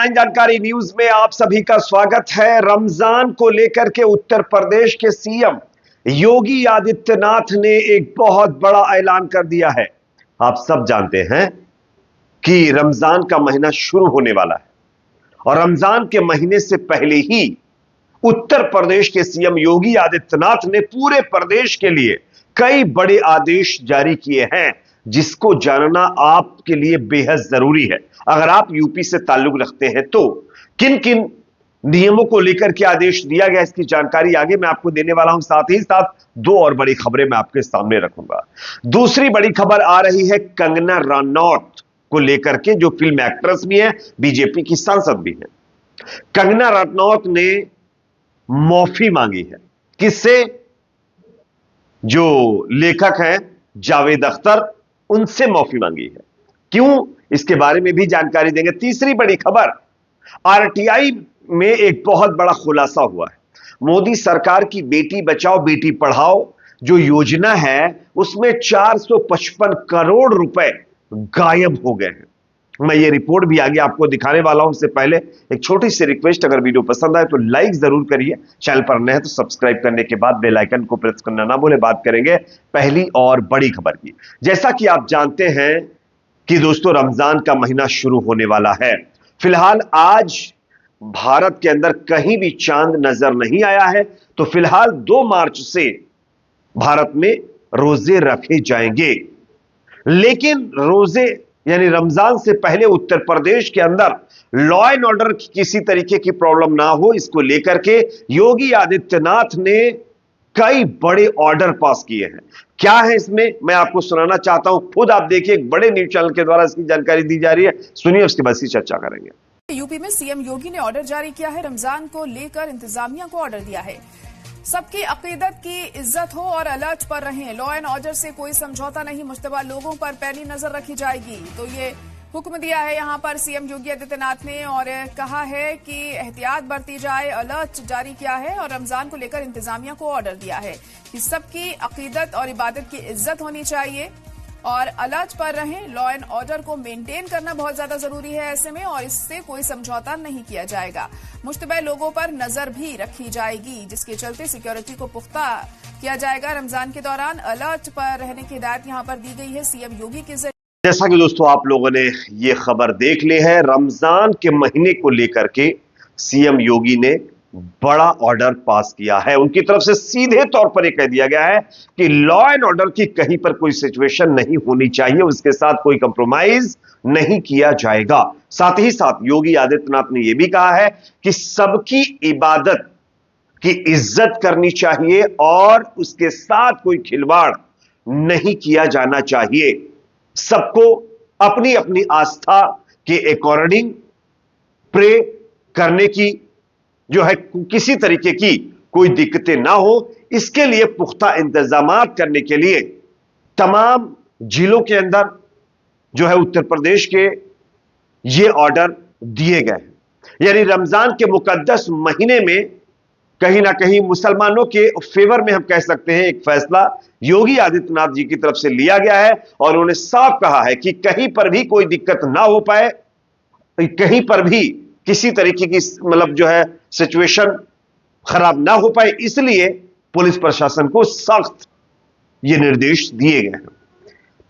Headline जानकारी news में आप सभी का स्वागत है। रमजान को लेकर के उत्तर प्रदेश के सीएम योगी आदित्यनाथ ने एक बहुत बड़ा ऐलान कर दिया है। आप सब जानते हैं कि रमजान का महीना शुरू होने वाला है और रमजान के महीने से पहले ही उत्तर प्रदेश के सीएम योगी आदित्यनाथ ने पूरे प्रदेश के लिए कई बड़े आदेश जारी किए हैं, जिसको जानना आपके लिए बेहद जरूरी है। अगर आप यूपी से ताल्लुक रखते हैं तो किन किन नियमों को लेकर के आदेश दिया गया, इसकी जानकारी आगे मैं आपको देने वाला हूं। साथ ही साथ दो और बड़ी खबरें मैं आपके सामने रखूंगा। दूसरी बड़ी खबर आ रही है कंगना रनौत को लेकर के, जो फिल्म एक्ट्रेस भी है, बीजेपी की सांसद भी है। कंगना रनौत ने माफी मांगी है। किससे? जो लेखक हैं जावेद अख्तर, उनसे माफी मांगी है। क्यों, इसके बारे में भी जानकारी देंगे। तीसरी बड़ी खबर, आरटीआई में एक बहुत बड़ा खुलासा हुआ है। मोदी सरकार की बेटी बचाओ बेटी पढ़ाओ जो योजना है, उसमें 455 करोड़ रुपए गायब हो गए हैं। मैं ये रिपोर्ट भी आगे आपको दिखाने वाला हूं। उससे पहले एक छोटी सी रिक्वेस्ट, अगर वीडियो पसंद आए तो लाइक जरूर करिए, चैनल पर नए हैं तो सब्सक्राइब करने के बाद बेल आइकन को प्रेस करना ना भूले। बात करेंगे पहली और बड़ी खबर की। जैसा कि आप जानते हैं कि दोस्तों, रमजान का महीना शुरू होने वाला है। फिलहाल आज भारत के अंदर कहीं भी चांद नजर नहीं आया है, तो फिलहाल 2 मार्च से भारत में रोजे रखे जाएंगे। लेकिन रोजे यानी रमजान से पहले उत्तर प्रदेश के अंदर लॉ एंड ऑर्डर की किसी तरीके की प्रॉब्लम ना हो, इसको लेकर के योगी आदित्यनाथ ने कई बड़े ऑर्डर पास किए हैं। क्या है इसमें, मैं आपको सुनाना चाहता हूं। खुद आप देखिए, एक बड़े न्यूज चैनल के द्वारा इसकी जानकारी दी जा रही है। सुनिए, उसके बाद इसकी चर्चा करेंगे। यूपी में सीएम योगी ने ऑर्डर जारी किया है। रमजान को लेकर इंतजामिया को ऑर्डर दिया है। सबकी अकीदत की इज्जत हो और अलर्ट पर रहें। लॉ एंड ऑर्डर से कोई समझौता नहीं, मुश्तबा लोगों पर पैनी नजर रखी जाएगी। तो ये हुक्म दिया है यहां पर सीएम योगी आदित्यनाथ ने और कहा है कि एहतियात बरती जाए, अलर्ट जारी किया है और रमजान को लेकर इंतजामिया को ऑर्डर दिया है कि सबकी अकीदत और इबादत की इज्जत होनी चाहिए और अलर्ट पर रहें। लॉ एंड ऑर्डर को मेंटेन करना बहुत ज्यादा जरूरी है ऐसे में, और इससे कोई समझौता नहीं किया जाएगा। मुश्तबा लोगों पर नजर भी रखी जाएगी, जिसके चलते सिक्योरिटी को पुख्ता किया जाएगा। रमजान के दौरान अलर्ट पर रहने की हिदायत यहां पर दी गई है सीएम योगी के जरिए। जैसा कि दोस्तों आप लोगों ने ये खबर देख ली है, रमजान के महीने को लेकर के सीएम योगी ने बड़ा ऑर्डर पास किया है। उनकी तरफ से सीधे तौर पर यह कह दिया गया है कि लॉ एंड ऑर्डर की कहीं पर कोई सिचुएशन नहीं होनी चाहिए, उसके साथ कोई कंप्रोमाइज नहीं किया जाएगा। साथ ही साथ योगी आदित्यनाथ ने यह भी कहा है कि सबकी इबादत की इज्जत करनी चाहिए और उसके साथ कोई खिलवाड़ नहीं किया जाना चाहिए। सबको अपनी अपनी आस्था के अकॉर्डिंग प्रे करने की जो है, किसी तरीके की कोई दिक्कतें ना हो, इसके लिए पुख्ता इंतजामात करने के लिए तमाम जिलों के अंदर जो है उत्तर प्रदेश के ये ऑर्डर दिए गए हैं। यानी रमजान के मुकद्दस महीने में कहीं ना कहीं मुसलमानों के फेवर में हम कह सकते हैं एक फैसला योगी आदित्यनाथ जी की तरफ से लिया गया है और उन्होंने साफ कहा है कि कहीं पर भी कोई दिक्कत ना हो पाए, कहीं पर भी किसी तरीके की मतलब जो है सिचुएशन खराब ना हो पाए, इसलिए पुलिस प्रशासन को सख्त ये निर्देश दिए गए हैं।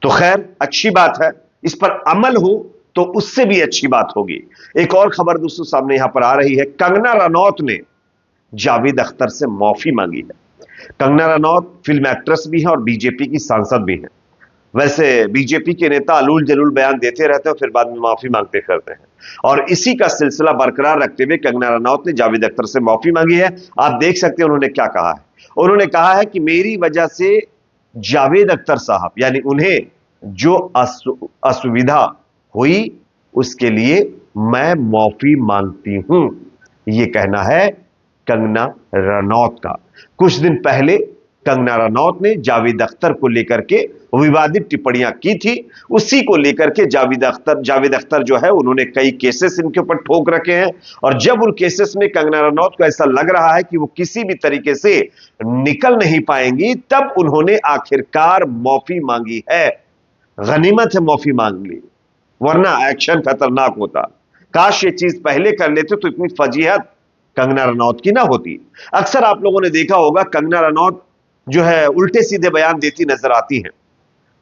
तो खैर, अच्छी बात है, इस पर अमल हो तो उससे भी अच्छी बात होगी। एक और खबर दोस्तों सामने यहां पर आ रही है। कंगना रनौत ने जावेद अख्तर से माफी मांगी है। कंगना रनौत फिल्म एक्ट्रेस भी है और बीजेपी की सांसद भी है। वैसे बीजेपी के नेता अलूल जलूल बयान देते रहते हैं, फिर बाद में माफी मांगते करते हैं, और इसी का सिलसिला बरकरार रखते हुए कंगना रनौत ने जावेद अख्तर से माफी मांगी है। आप देख सकते हैं उन्होंने क्या कहा है। उन्होंने कहा है कि मेरी वजह से जावेद अख्तर साहब यानी उन्हें जो असुविधा हुई उसके लिए मैं माफी मांगती हूं, यह कहना है कंगना रनौत का। कुछ दिन पहले कंगना रनौत ने जावेद अख्तर को लेकर के विवादित टिप्पणियां की थी। उसी को लेकर के जावेद अख्तर जो है, उन्होंने कई केसेस इनके ऊपर ठोक रखे हैं और जब उन केसेस में कंगना रनौत को ऐसा लग रहा है कि वो किसी भी तरीके से निकल नहीं पाएंगी, तब उन्होंने आखिरकार माफी मांगी है। गनीमत है माफी मांग ली, वरना एक्शन खतरनाक होता। काश ये चीज पहले कर लेते तो इतनी फजीहत कंगना रनौत की ना होती। अक्सर आप लोगों ने देखा होगा कंगना रनौत जो है उल्टे सीधे बयान देती नजर आती हैं।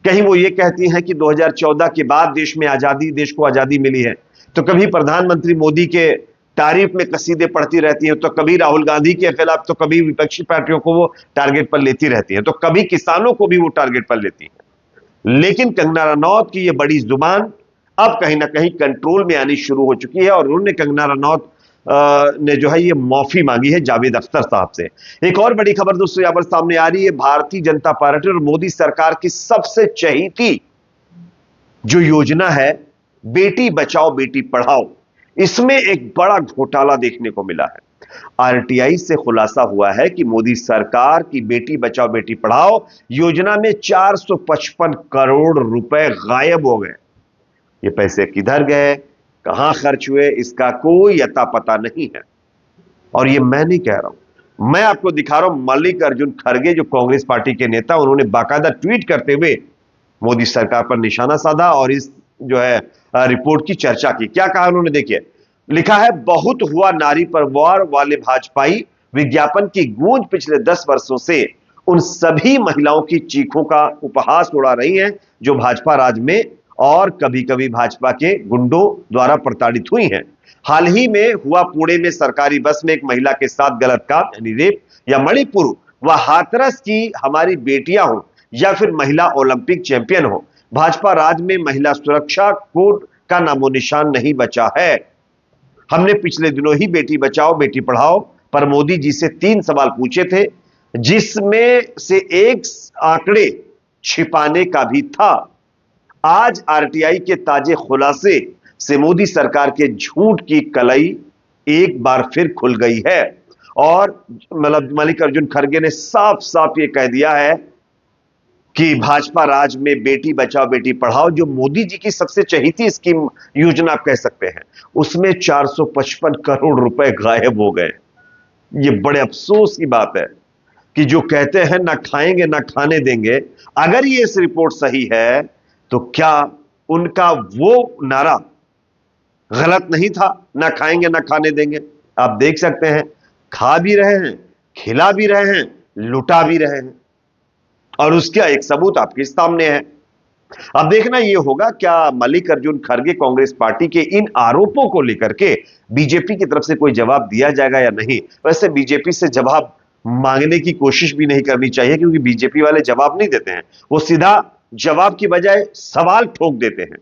कहीं वो ये कहती हैं कि 2014 के बाद देश को आजादी मिली है, तो कभी प्रधानमंत्री मोदी के तारीफ में कसीदे पढ़ती रहती हैं, तो कभी राहुल गांधी के खिलाफ, तो कभी विपक्षी पार्टियों को वो टारगेट पर लेती रहती हैं, तो कभी किसानों को भी वो टारगेट पर लेती हैं। लेकिन कंगना रनौत की ये बड़ी जुबान अब कहीं ना कहीं कंट्रोल में आनी शुरू हो चुकी है और उन्होंने कंगना रनौत ने जो है ये माफी मांगी है जावेद अख्तर साहब से। एक और बड़ी खबर दोस्तों यहां पर सामने आ रही है, भारतीय जनता पार्टी और मोदी सरकार की सबसे चहेती जो योजना है बेटी बचाओ बेटी पढ़ाओ, इसमें एक बड़ा घोटाला देखने को मिला है। आरटीआई से खुलासा हुआ है कि मोदी सरकार की बेटी बचाओ बेटी पढ़ाओ योजना में 455 करोड़ रुपए गायब हो गए। ये पैसे किधर गए, कहां खर्च हुए, इसका कोई अता पता नहीं है। और ये मैं नहीं कह रहा हूं, मैं आपको दिखा रहा हूं, मल्लिकार्जुन खड़गे जो कांग्रेस पार्टी के नेता, उन्होंने बाकायदा ट्वीट करते हुए मोदी सरकार पर निशाना साधा और इस जो है रिपोर्ट की चर्चा की। क्या कहा उन्होंने, देखिए लिखा है, बहुत हुआ नारी पर वार वाले भाजपाई विज्ञापन की गूंज पिछले 10 वर्षों से उन सभी महिलाओं की चीखों का उपहास उड़ा रही हैं जो भाजपा राज में और कभी कभी भाजपा के गुंडों द्वारा प्रताड़ित हुई हैं। हाल ही में हुआ पुणे में सरकारी बस में एक महिला के साथ गलत काम यानी रेप, या मणिपुर व हाथरस की हमारी बेटियां हो या फिर महिला ओलंपिक चैंपियन हो, भाजपा राज में महिला सुरक्षा कोड का नामो निशान नहीं बचा है। हमने पिछले दिनों ही बेटी बचाओ बेटी पढ़ाओ पर मोदी जी से 3 सवाल पूछे थे, जिसमें से एक आंकड़े छिपाने का भी था। आज आरटीआई के ताजे खुलासे से मोदी सरकार के झूठ की कलई एक बार फिर खुल गई है और मल्लिकार्जुन खड़गे ने साफ साफ ये कह दिया है कि भाजपा राज में बेटी बचाओ बेटी पढ़ाओ जो मोदी जी की सबसे चहेती स्कीम योजना आप कह सकते हैं, उसमें 455 करोड़ रुपए गायब हो गए। ये बड़े अफसोस की बात है कि जो कहते हैं ना खाएंगे ना खाने देंगे, अगर ये इस रिपोर्ट सही है तो क्या उनका वो नारा गलत नहीं था, ना खाएंगे ना खाने देंगे। आप देख सकते हैं, खा भी रहे हैं, खिला भी रहे हैं, लुटा भी रहे हैं और उसका एक सबूत आपके सामने है। अब देखना यह होगा क्या मल्लिकार्जुन खड़गे कांग्रेस पार्टी के इन आरोपों को लेकर के बीजेपी की तरफ से कोई जवाब दिया जाएगा या नहीं। वैसे बीजेपी से जवाब मांगने की कोशिश भी नहीं करनी चाहिए क्योंकि बीजेपी वाले जवाब नहीं देते हैं, वो सीधा जवाब की बजाय सवाल ठोक देते हैं।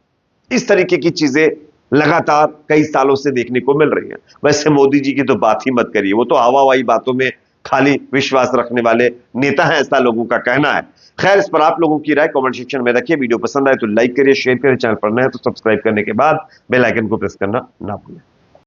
इस तरीके की चीजें लगातार कई सालों से देखने को मिल रही हैं। वैसे मोदी जी की तो बात ही मत करिए, वो तो हवाई बातों में खाली विश्वास रखने वाले नेता हैं, ऐसा लोगों का कहना है। खैर, इस पर आप लोगों की राय कमेंट सेक्शन में रखिए। वीडियो पसंद आए तो लाइक करिए, शेयर करिए, चैनल पर नए हैं तो सब्सक्राइब करने के बाद बेल आइकन को प्रेस करना ना भूलें।